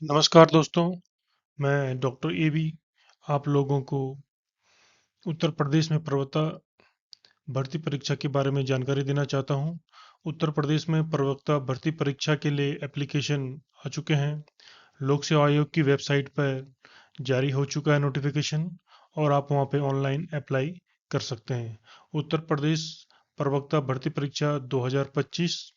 नमस्कार दोस्तों, मैं डॉक्टर एबी आप लोगों को उत्तर प्रदेश में प्रवक्ता भर्ती परीक्षा के बारे में जानकारी देना चाहता हूं। उत्तर प्रदेश में प्रवक्ता भर्ती परीक्षा के लिए एप्लीकेशन आ चुके हैं। लोक सेवा आयोग की वेबसाइट पर जारी हो चुका है नोटिफिकेशन और आप वहां पे ऑनलाइन अप्लाई कर सकते हैं। उत्तर प्रदेश प्रवक्ता भर्ती परीक्षा 2025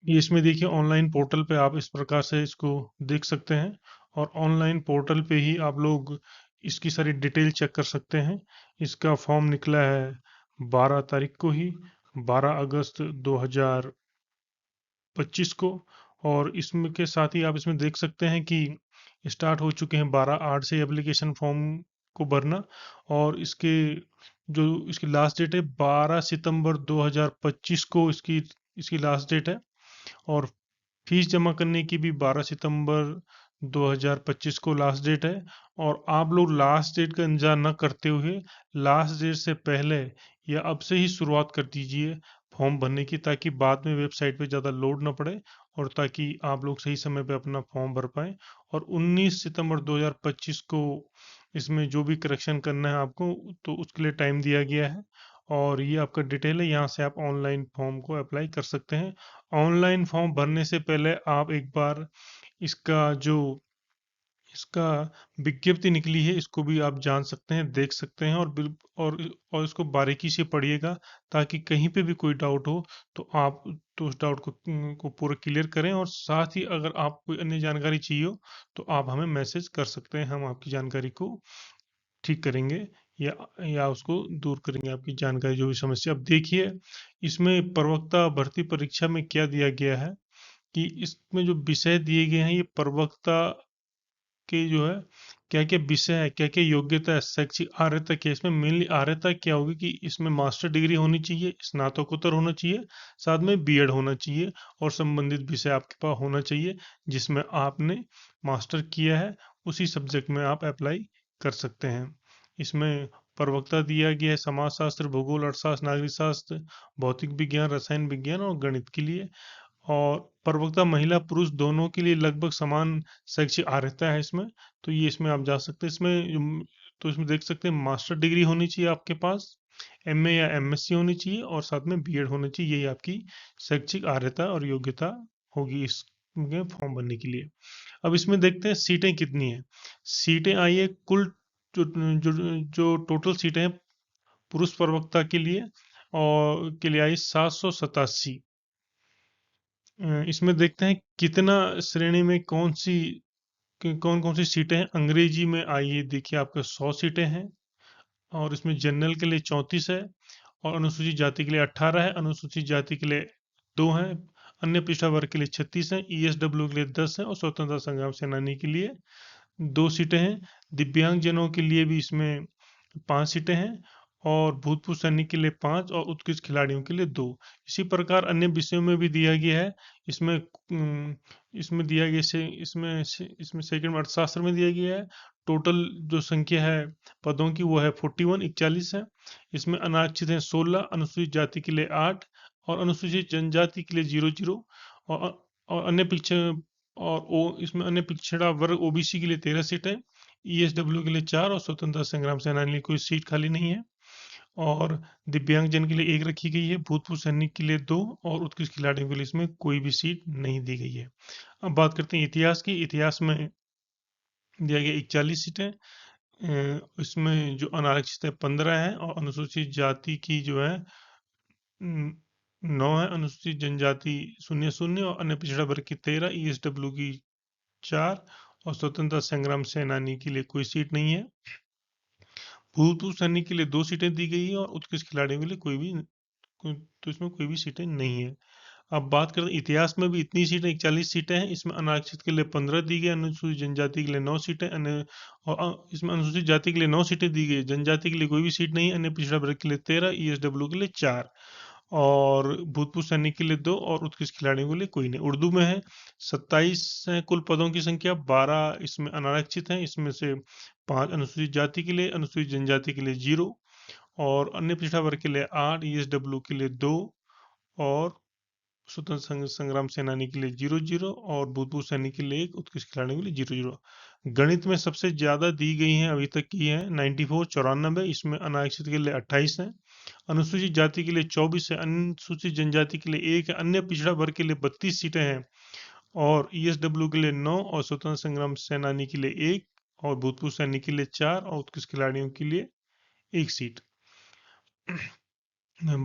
ये इसमें देखिए ऑनलाइन पोर्टल पे आप इस प्रकार से इसको देख सकते हैं और ऑनलाइन पोर्टल पे ही आप लोग इसकी सारी डिटेल चेक कर सकते हैं। इसका फॉर्म निकला है 12 तारीख को ही, 12 अगस्त 2025 को। और इसमें के साथ ही आप इसमें देख सकते हैं कि स्टार्ट हो चुके हैं 12/8 से एप्लीकेशन फॉर्म को भरना। और इसकी लास्ट डेट है 12 सितंबर 2025 को इसकी इसकी लास्ट डेट है। और फीस जमा करने की भी 12 सितंबर 2025 को लास्ट डेट है। और आप लोग लास्ट डेट का इंतजार न करते हुए लास्ट डेट से पहले या अब से ही शुरुआत कर दीजिए फॉर्म भरने की, ताकि बाद में वेबसाइट पे ज़्यादा लोड ना पड़े और ताकि आप लोग सही समय पे अपना फॉर्म भर पाएं। और 19 सितंबर 2025 को इसमें जो भी करेक्शन करना है आपको, तो उसके लिए टाइम दिया गया है। और ये आपका डिटेल है, यहाँ से आप ऑनलाइन फॉर्म को अप्लाई कर सकते हैं। ऑनलाइन फॉर्म भरने से पहले आप एक बार इसका जो इसका विज्ञप्ति निकली है इसको भी आप जान सकते हैं, देख सकते हैं। और इसको बारीकी से पढ़िएगा, ताकि कहीं पे भी कोई डाउट हो तो आप तो उस डाउट को पूरा क्लियर करें। और साथ ही अगर आप कोई अन्य जानकारी चाहिए हो तो आप हमें मैसेज कर सकते हैं, हम आपकी जानकारी को ठीक करेंगे या या उसको दूर करेंगे, आपकी जानकारी जो भी समस्या। अब देखिए इसमें प्रवक्ता भर्ती परीक्षा में क्या दिया गया है कि इसमें जो विषय दिए गए हैं ये प्रवक्ता के जो है क्या क्या विषय है, क्या क्या योग्यता है, शैक्षिक अर्हता क्या है। इसमें मेनली अर्हता क्या होगी कि इसमें मास्टर डिग्री होनी चाहिए, स्नातकोत्तर होना चाहिए, साथ में बीएड होना चाहिए और संबंधित विषय आपके पास होना चाहिए जिसमें आपने मास्टर किया है, उसी सब्जेक्ट में आप अप्लाई कर सकते हैं। इसमें प्रवक्ता दिया गया है समाजशास्त्र, भूगोल, अर्थशास्त्र, नागरिक शास्त्र, भौतिक विज्ञान, रसायन विज्ञान और गणित के लिए। और प्रवक्ता महिला पुरुष दोनों के लिए लगभग समान शैक्षिक अर्हता है इसमें। तो ये इसमें आप जा सकते हैं। तो इसमें देख सकते हैं मास्टर डिग्री होनी चाहिए आपके पास, एमए या एमएससी होनी चाहिए और साथ में बीएड होना चाहिए। यही आपकी शैक्षिक अर्हता और योग्यता होगी इसमें फॉर्म भरने के लिए। अब इसमें देखते हैं सीटें कितनी है। सीटें आई है कुल जो जो जो टोटल सीटें हैं पुरुष प्रवक्ता के लिए और के लिए आई 787। इसमें देखते हैं कितना श्रेणी में कौन कौन सी सीटें हैं। अंग्रेजी में आइए देखिए आपके 100 सीटें हैं और इसमें जनरल के लिए 34 है और अनुसूचित जाति के लिए 18 है, अनुसूचित जाति के लिए 2 हैं, अन्य पिछड़ा वर्ग के लिए 36 है, ईएसडब्ल्यू के लिए 10 है और स्वतंत्रता संग्राम सेनानी के लिए 2 सीटें हैं। दिव्यांग जनों के लिए भी इसमें 5 सीटें हैं और भूतपूर्व सैनिक के लिए 5 और उत्कृष्ट खिलाड़ियों के लिए 2। इसी प्रकार अन्य विषयों में भी दिया गया है। इसमें इसमें दिया गया से इसमें सेकंड अर्थशास्त्र में दिया गया है। टोटल जो संख्या है पदों की वो है 41 है। इसमें अनारक्षित है 16, अनुसूचित जाति के लिए 8 और अनुसूचित जनजाति के लिए 00। और अन्य पिछड़े और ओ इसमें अन्य पिछड़ा वर्ग ओबीसी के लिए 13 सीटें, ईएसडब्ल्यू के लिए 4 और स्वतंत्रता संग्राम सेनानी के लिए कोई सीट खाली नहीं है। और दिव्यांगजन के लिए 1 रखी गई है, भूतपूर्व सैनिक के लिए 2 और उत्कृष्ट खिलाड़ियों के लिए इसमें कोई भी सीट नहीं दी गई है। अब बात करते हैं इतिहास की। इतिहास में दिया गया 41 सीटें। इसमें जो अनारक्षित है 15 है और अनुसूचित जाति की जो है 9 है, अनुसूचित जनजाति 0 और अन्य पिछड़ा वर्ग की 13, ईएसडब्ल्यू की 4 और स्वतंत्रता संग्राम सेनानी के लिए कोई सीट नहीं है। भूतपूर्व सैनिक के लिए 2 सीटें दी गई है और उत्कृष्ट खिलाड़ियों के लिए तो इसमें कोई भी सीटें नहीं है। अब बात करें इतिहास में भी इतनी सीटें 41 सीटें हैं। इसमें अनारक्षित के लिए 15 दी गई, अनुसूचित जनजाति के लिए 9 सीटें, अन्य और इसमें अनुसूचित जाति के लिए 9 सीटें दी गई, जनजाति के लिए कोई भी सीट नहीं, अन्य पिछड़ा वर्ग के लिए 13, ईएसडब्ल्यू के लिए 4 और भूतपूर्व सैनिक के लिए 2 और उत्कृष्ट खिलाड़ियों के लिए कोई नहीं। उर्दू में है 27 है कुल पदों की संख्या, 12 इसमें अनारक्षित हैं, इसमें से 5 अनुसूचित जाति के लिए, अनुसूचित जनजाति के लिए 0 और अन्य पिछड़ा वर्ग के लिए 8, ईएसडब्ल्यू के लिए 2 और स्वतंत्र संग्राम सेनानी के लिए 0-0 और भूतपूर्व सैनिक के लिए 1, उत्कृष्ट खिलाड़ियों के लिए 0-0। गणित में सबसे ज्यादा दी गई हैं अभी तक की है 94 94, इसमें अनारक्षित के लिए 28 है, अनुसूचित जाति के लिए 24 है, अनुसूचित जनजाति के लिए 1 है, अन्य पिछड़ा वर्ग के लिए 32 सीटें हैं और ईएसडब्ल्यू के लिए 9 और स्वतंत्र संग्राम सेनानी के लिए 1 और भूतपूर्व सैनिक के लिए 4 और उत्कृष्ट खिलाड़ियों के लिए 1 सीट।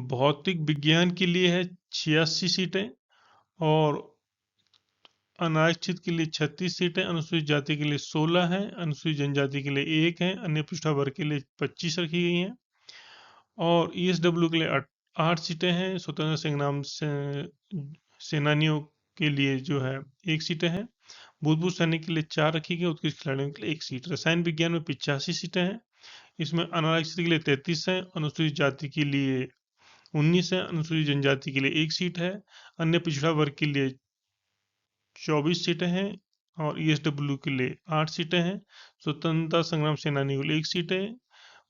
भौतिक विज्ञान के लिए है 86 सीटें और अनारक्षित के लिए 36 सीटें, अनुसूचित जाति के लिए 16 हैं, अनुसूचित जनजाति के लिए 1 है, अन्य पिछड़ा वर्ग के लिए 25 रखी गई हैं और ईएसडब्ल्यू के लिए 8 सीटें हैं, स्वतंत्र संग्राम सेनानियों के लिए जो है 1 सीटें हैं, भूतपूर्व सैनिक के लिए 4 रखी गई, उत्कृष्ट खिलाड़ियों के लिए 1 सीट। रसायन विज्ञान में 85 सीटें हैं, इसमें अनारक्षित के लिए 33 है, अनुसूचित जाति के लिए 19 है, अनुसूचित जनजाति के लिए 1 सीट है, अन्य पिछड़ा वर्ग के लिए 24 सीटें हैं और ईएसडब्ल्यू के लिए 8 सीटें हैं, स्वतंत्रता संग्राम सेनानी के लिए 1 सीट है,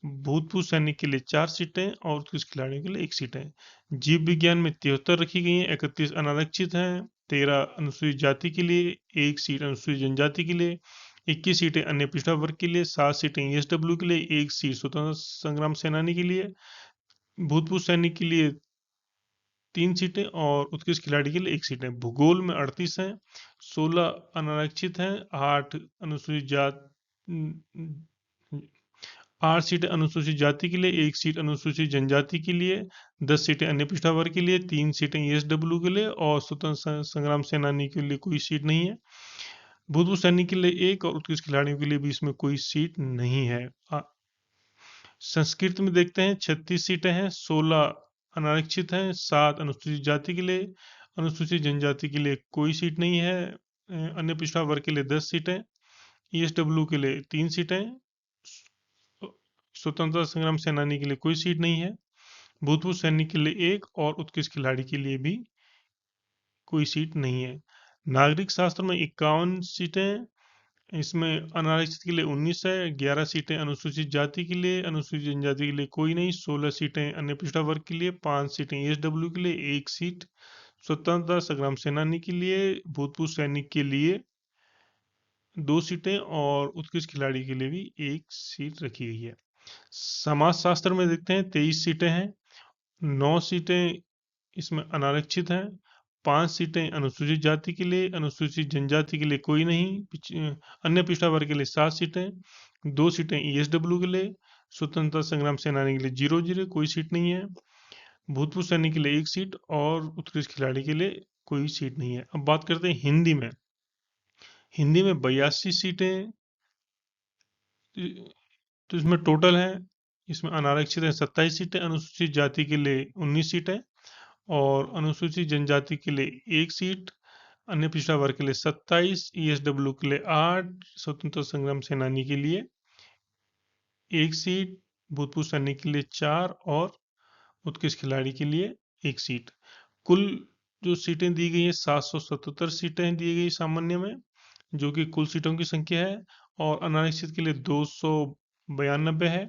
भूतपूर्व सैनिक के लिए 4 सीटें और उत्कृष्ट खिलाड़ियों के लिए 1 सीट है। जीव विज्ञान में 73 रखी गई हैं, 31 अनारक्षित हैं, 13 अनुसूचित जाति के लिए, 1 सीट अनुसूचित जनजाति के लिए, 21 सीटें अन्य पिछड़ा वर्ग के लिए, 7 सीटें ईएसडब्ल्यू के लिए, 1 सीट स्वतंत्र संग्राम सेनानी के लिए, भूतपूर्व सैनिक के लिए 3 सीटें और उत्कृष्ट खिलाड़ी के लिए 1 सीट है। भूगोल में 38 हैं, 16 अनारक्षित हैं, 8 अनुसूचित जात 8 सीटें अनुसूचित जाति के लिए, 1 सीट अनुसूचित जनजाति के लिए, 10 सीटें अन्य पिछड़ा वर्ग के लिए, 3 सीटें ईएसडब्ल्यू के लिए और स्वतंत्र संग्राम सेनानी के लिए कोई सीट नहीं है। भूतपूर्व सैनिक के लिए 1 और उत्कृष्ट खिलाड़ियों के लिए भी इसमें कोई सीट नहीं है। संस्कृत में देखते हैं 36 सीटें हैं, 16 अनारक्षित हैं, 7 अनुसूचित जाति के लिए, अनुसूचित जनजाति के लिए कोई सीट नहीं है, अन्य पिछड़ा वर्ग के लिए 10 सीटें, ईएसडब्ल्यू के लिए 3 सीटें, स्वतंत्रता संग्राम सेनानी के लिए कोई सीट नहीं है, भूतपूर्व सैनिक के लिए 1 और उत्कृष्ट खिलाड़ी के लिए भी कोई सीट नहीं है। नागरिक शास्त्र में 51 सीटें, इसमें अनारक्षित के लिए 19 है, 11 सीटें अनुसूचित जाति के लिए, अनुसूचित जनजाति के लिए कोई नहीं, 16 सीटें अन्य पिछड़ा वर्ग के लिए, 5 सीटें ईएसडब्ल्यू के लिए, 1 सीट स्वतंत्रता संग्राम सेनानी के लिए, भूतपूर्व सैनिक के लिए 2 सीटें और उत्कृष्ट खिलाड़ी के लिए भी 1 सीट रखी गई है। समाज शास्त्र में देखते हैं 23 सीटें हैं, 9 सीटें इसमें अनारक्षित हैं, 5 सीटें अनुसूचित जाति के लिए, अनुसूचित जनजाति के लिए कोई नहीं, अन्य पिछड़ा वर्ग के लिए 7 सीटें, 2 सीटें ईएसडब्ल्यू के लिए, स्वतंत्रता संग्राम सेनानी के लिए 0-0 कोई सीट नहीं है, भूतपूर्व सैनिक के लिए 1 सीट और उत्कृष्ट खिलाड़ी के लिए कोई सीट नहीं है। अब बात करते हैं हिंदी में। हिंदी में 82 सीटें तो इसमें टोटल है, इसमें अनारक्षित है 27 सीटें, अनुसूचित जाति के लिए 19 सीटें और अनुसूचित जनजाति के लिए 1 सीट, अन्य पिछड़ा वर्ग के लिए 27, ईएसडब्ल्यू के लिए 8, स्वतंत्रता संग्राम सेनानी के लिए 1 सीट, भूतपूर्व सैनिक के लिए 4 और उत्कृष्ट खिलाड़ी के लिए 1 सीट। कुल जो सीटें दी गई हैं 777 सीटें दी गई सामान्य में, जो कि कुल सीटों की संख्या है, और अनारक्षित के लिए 292 है,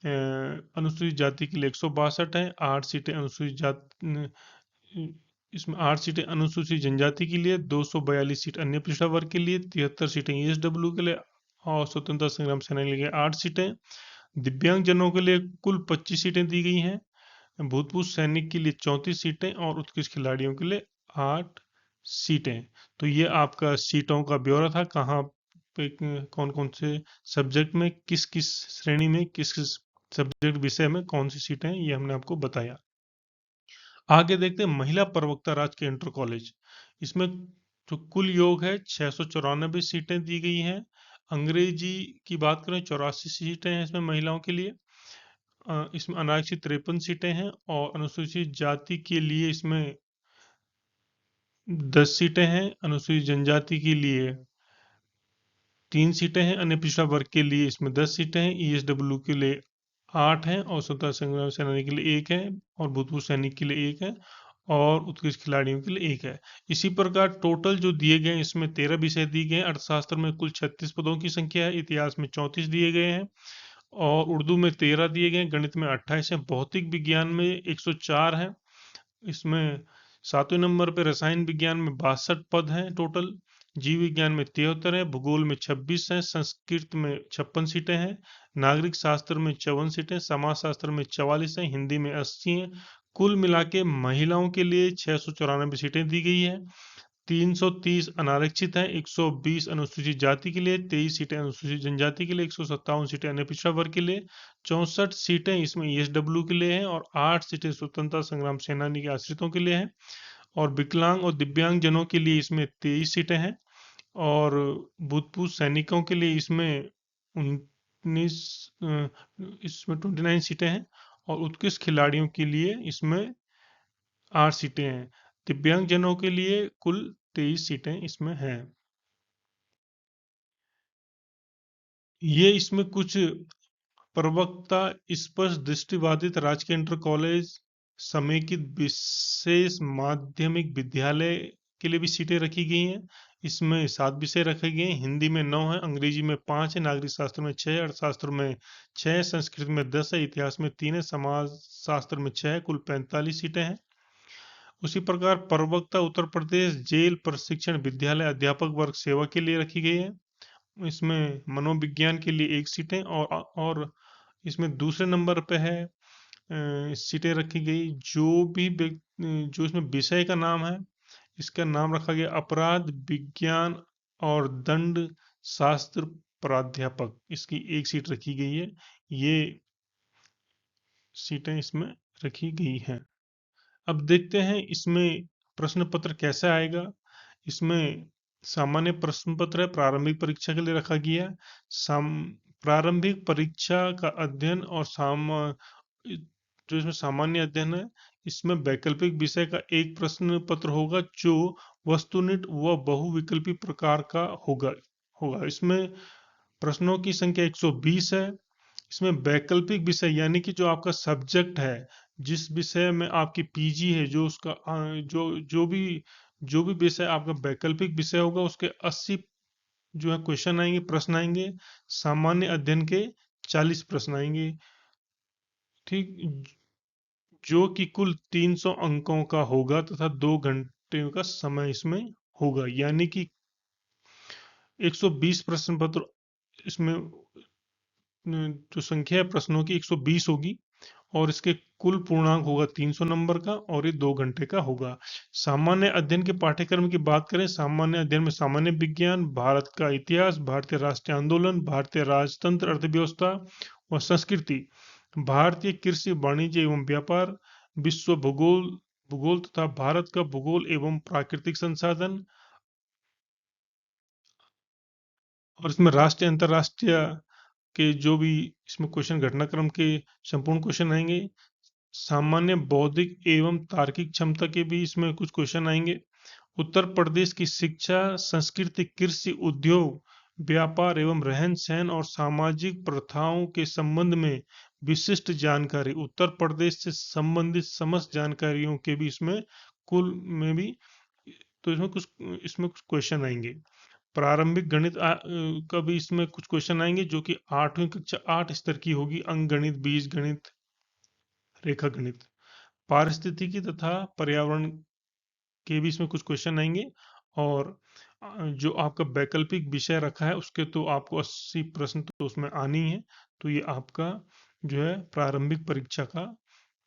अनुसूचित जाति के लिए 162 है, 8 सीटें अनुसूचित जाति, इसमें 8 सीटें अनुसूचित जनजाति के लिए, 242 सीट अन्य पिछड़ा वर्ग के लिए, 73 सीटें ईएसडब्ल्यू के लिए और स्वतंत्रता संग्राम सेनानी के लिए 8 सीटें। दिव्यांग जनों के लिए कुल 25 सीटें दी गई हैं, भूतपूर्व सैनिक के लिए 34 सीटें और उत्कृष्ट खिलाड़ियों के लिए 8 सीटें। तो ये आपका सीटों का ब्यौरा था, कहाँ पे कौन कौन से सब्जेक्ट में किस किस श्रेणी में किस किस सब्जेक्ट विषय में कौन सी सीटें हैं, ये हमने आपको बताया। आगे देखते हैं महिला प्रवक्ता राज के इंटर कॉलेज। इसमें जो कुल योग है 694 सीटें दी गई हैं। अंग्रेजी की बात करें 84 सीटें हैं इसमें महिलाओं के लिए, इसमें अनारक्षित 53 सीटें हैं और अनुसूचित जाति के लिए इसमें 10 सीटें हैं, अनुसूचित जनजाति के लिए 3 सीटें हैं, अन्य पिछड़ा वर्ग के लिए इसमें 10 सीटें हैं, ईएसडब्ल्यू के लिए 8 हैं और स्वतंत्रता संग्राम सेनानी के लिए 1 है और भूतपूर्व सैनिक के लिए 1 है और उत्कृष्ट खिलाड़ियों के लिए 1 है। इसी प्रकार टोटल जो दिए गए इसमें 13 विषय दिए गए हैं। अर्थशास्त्र में कुल 36 पदों की संख्या है, इतिहास में 34 दिए गए हैं और उर्दू में 13 दिए गए हैं, गणित में 28 हैं, भौतिक विज्ञान में 104 है, इसमें 7वें नंबर पे रसायन विज्ञान में 62 पद हैं टोटल, जीव विज्ञान में 73 है, भूगोल में 26 है, संस्कृत में 56 सीटें हैं, नागरिक शास्त्र में 54 सीटें, समाज शास्त्र में 44 है, हिंदी में 80 हैं। कुल मिला के महिलाओं के लिए 694 सीटें दी गई है, 330 अनारक्षित हैं, 120 अनुसूचित जाति के लिए, 23 सीटें अनुसूचित जनजाति के लिए, 157 सीटें अन्य पिछड़ा वर्ग के लिए, 64 सीटें इसमें ईएसडब्ल्यू के लिए हैं और 8 सीटें स्वतंत्रता संग्राम सेनानी के आश्रितों के लिए हैं। और विकलांग और दिव्यांग जनों के लिए इसमें 23 सीटें हैं और भूतपूर्व सैनिकों के लिए इसमें 19 इसमें 29 सीटें हैं और उत्कृष्ट खिलाड़ियों के लिए इसमें 8 सीटें हैं। दिव्यांग जनों के लिए कुल 23 सीटें इसमें हैं। ये इसमें कुछ प्रवक्ता स्पष्ट दृष्टिबाधित राजकीय इंटर कॉलेज समेकित विशेष माध्यमिक विद्यालय के लिए भी सीटें रखी गई हैं। इसमें 7 विषय रखे गए हैं, हिंदी में 9 है, अंग्रेजी में 5 है, नागरिक शास्त्र में 6 है, अर्थशास्त्र में 6 है, संस्कृत में 10 है, इतिहास में 3 है, समाज शास्त्र में 6 है, कुल 45 सीटें हैं। उसी प्रकार प्रवक्ता उत्तर प्रदेश जेल प्रशिक्षण विद्यालय अध्यापक वर्ग सेवा के लिए रखी गई है। इसमें मनोविज्ञान के लिए 1 सीटें और इसमें दूसरे नंबर पे है सीटें रखी गई जो इसमें विषय का नाम है, इसका नाम रखा गया अपराध विज्ञान और दंड शास्त्र प्राध्यापक, इसकी 1 सीट रखी गई है। ये सीटें इसमें रखी गई हैं। अब देखते हैं इसमें प्रश्न पत्र कैसे आएगा। इसमें सामान्य प्रश्न पत्र है, प्रारंभिक परीक्षा के लिए रखा गया है। प्रारंभिक परीक्षा का अध्ययन और जो इसमें सामान्य अध्ययन है, इसमें वैकल्पिक विषय का एक प्रश्न पत्र होगा जो वस्तुनिष्ठ व बहुविकल्पी प्रकार का होगा होगा इसमें प्रश्नों की संख्या 120 है। इसमें वैकल्पिक विषय यानी कि जो आपका सब्जेक्ट है, जिस विषय में आपकी पीजी है, जो उसका जो भी विषय आपका वैकल्पिक विषय होगा, उसके 80 जो है क्वेश्चन आएंगे, प्रश्न आएंगे। सामान्य अध्ययन के 40 प्रश्न आएंगे, ठीक, जो कि कुल 300 अंकों का होगा तथा 2 घंटे का समय इसमें होगा, यानी कि 120 प्रश्न पत्र इसमें जो संख्या है प्रश्नों की 120 होगी और इसके कुल पूर्णांक होगा 300 नंबर का और ये 2 घंटे का होगा। सामान्य अध्ययन के पाठ्यक्रम की बात करें, सामान्य अध्ययन में सामान्य विज्ञान, भारत का इतिहास, भारतीय राष्ट्रीय आंदोलन, भारतीय राजतंत्र अर्थव्यवस्था व संस्कृति, भारतीय कृषि वाणिज्य एवं व्यापार, विश्व भूगोल भूगोल तथा भारत का भूगोल एवं प्राकृतिक संसाधन, और इसमें राष्ट्रीय अंतरराष्ट्रीय के जो भी इसमें क्वेश्चन घटनाक्रम के संपूर्ण क्वेश्चन आएंगे। सामान्य बौद्धिक एवं तार्किक क्षमता के भी इसमें कुछ क्वेश्चन आएंगे। उत्तर प्रदेश की शिक्षा, संस्कृति, कृषि, उद्योग, व्यापार एवं रहन सहन और सामाजिक प्रथाओं के संबंध में विशिष्ट जानकारी, उत्तर प्रदेश से संबंधित समस्त जानकारियों के भी इसमें कुल में भी तो इसमें कुछ क्वेश्चन आएंगे। प्रारंभिक गणित का भी इसमें कुछ क्वेश्चन आएंगे जो कि 8वीं कक्षा 8 स्तर की होगी। अंक गणित, बीज गणित, रेखा गणित, पारिस्थितिकी तथा पर्यावरण के भी इसमें कुछ क्वेश्चन आएंगे। और जो आपका वैकल्पिक विषय रखा है उसके तो आपको 80 प्रश्न तो उसमें आनी है। तो ये आपका जो है प्रारंभिक परीक्षा का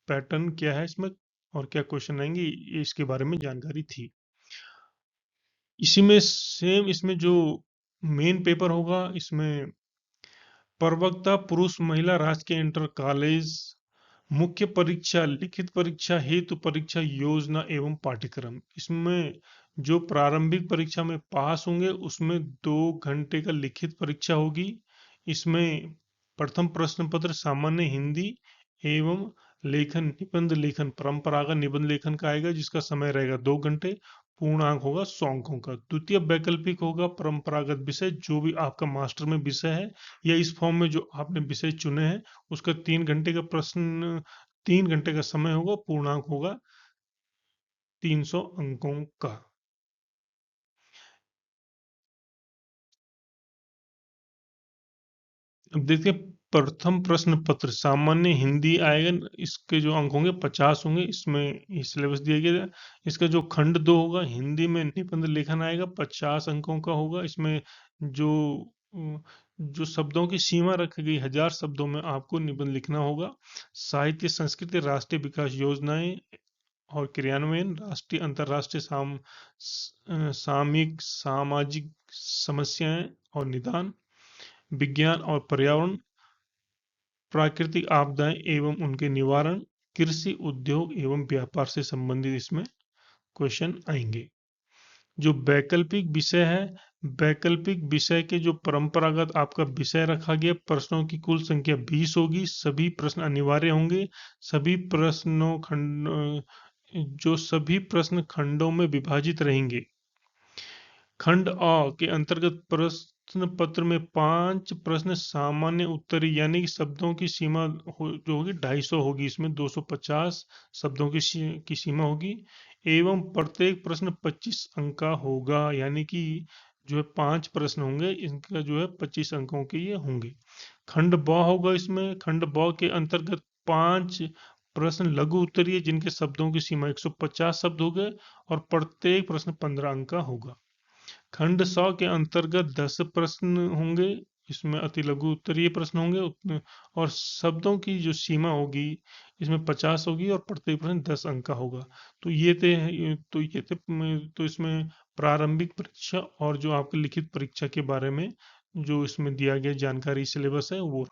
पैटर्न क्या है इसमें और क्या क्वेश्चन आएंगे, ये इसके बारे में जानकारी थी। इसी में सेम इसमें जो मेन पेपर होगा, इसमें प्रवक्ता पुरुष महिला राजकीय इंटर कॉलेज, मुख्य परीक्षा, लिखित परीक्षा, हेतु परीक्षा, योजना एवं पाठ्यक्रम। इसमें जो प्रारंभिक परीक्षा में पास होंगे उसमें 2 घंटे का लिखित परीक्षा होगी। इसमें प्रथम प्रश्न पत्र सामान्य हिंदी एवं लेखन, निबंध लेखन, परंपरागत निबंध लेखन का आएगा जिसका समय रहेगा 2 घंटे, पूर्णांक होगा 100 अंकों का। द्वितीय वैकल्पिक होगा परंपरागत विषय, जो भी आपका मास्टर में विषय है या इस फॉर्म में जो आपने विषय चुने हैं उसका 3 घंटे का प्रश्न, 3 घंटे का समय होगा, पूर्णांक होगा 300 अंकों का। अब देखिए प्रथम प्रश्न पत्र सामान्य हिंदी आएगा, इसके जो अंक होंगे 50 होंगे, इसमें ये सिलेबस दिया गया है। इसका जो खंड 2 होगा हिंदी में निबंध लेखन आएगा, 50 अंकों का होगा। इसमें जो जो शब्दों की सीमा रखी गई 1000 शब्दों में आपको निबंध लिखना होगा। साहित्य संस्कृति राष्ट्रीय विकास योजनाएं और क्रियान्वयन, राष्ट्रीय अंतर्राष्ट्रीय सामयिक सामाजिक समस्याएं और निदान, विज्ञान और पर्यावरण, प्राकृतिक आपदाएं एवं उनके निवारण, कृषि उद्योग एवं व्यापार से संबंधित इसमें क्वेश्चन आएंगे। जो वैकल्पिक विषय है, वैकल्पिक विषय के जो परंपरागत आपका विषय रखा गया, प्रश्नों की कुल संख्या 20 होगी। सभी प्रश्न अनिवार्य होंगे। सभी प्रश्नों खंड जो सभी प्रश्न खंडों में विभाजित रहेंगे। खंड अ के अंतर्गत प्रश्न पत्र में 5 प्रश्न सामान्य उत्तरी यानी कि शब्दों की सीमा जो होगी 250 होगी। इसमें 250 शब्दों की सीमा होगी एवं प्रत्येक प्रश्न 25 अंक का होगा। यानी कि जो है 5 प्रश्न होंगे, इनका जो है 25 अंकों के ये होंगे। खंड ब होगा। इसमें खंड ब के अंतर्गत 5 प्रश्न लघु उत्तरीय जिनके शब्दों की सीमा 150 शब्द हो गए और प्रत्येक प्रश्न 15 अंक का होगा। खंड 100 के अंतर्गत 10 प्रश्न होंगे। इसमें अति लघु उत्तरीय प्रश्न होंगे और शब्दों की जो सीमा होगी इसमें 50 होगी और प्रत्येक प्रश्न 10 अंक का होगा। तो ये थे तो इसमें प्रारंभिक परीक्षा और जो आपकी लिखित परीक्षा के बारे में जो इसमें दिया गया जानकारी सिलेबस है वो